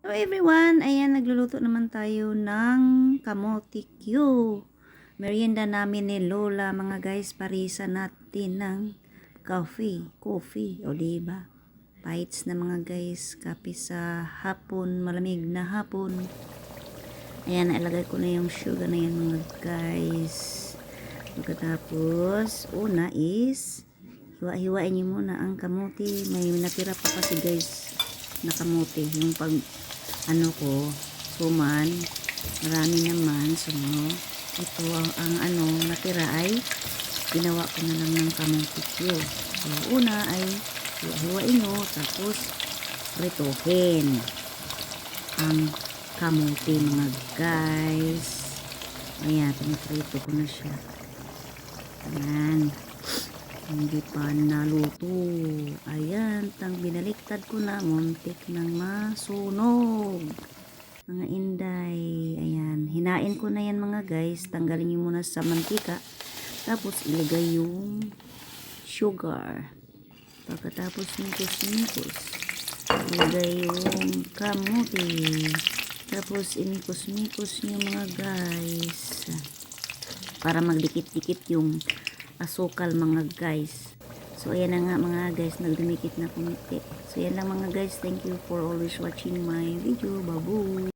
Hello everyone! Ayan, nagluluto naman tayo ng kamote Q. Merienda namin ni Lola, mga guys, parisa natin ng coffee. O diba? Bites na mga guys, kape sa hapon, malamig na hapon. Ayan, nailagay ko na yung sugar na yan mga guys. Pagkatapos, una is, hiwa-hiwain nyo muna ang kamote. May natira pa kasi guys na kamote. Yung pag ano ko, suman, marami naman. So, ito ang ano, natira ay ginawa ko na lang ng kamote Q. So, una ay hiwa-hiwain nyo, tapos prituhin ang kamote mga guys. Ayan, pinaprito ko na siya. Ayan. Hindi pa naluto. Ayan, tang binaliktad ko na, muntik nang masunog. Mga inday. Ayan, hinain ko na yan mga guys. Tanggalin nyo muna sa mantika. Tapos ilagay yung sugar. Pagkatapos mikos-mikos, ilagay yung kamote. Tapos imikos-mikos nyo mga guys. Para magdikit-dikit yung asukal mga guys. So ayan na nga mga guys, nagdumikit na kumiti. So ayan lang mga guys, thank you for always watching my video. Babu!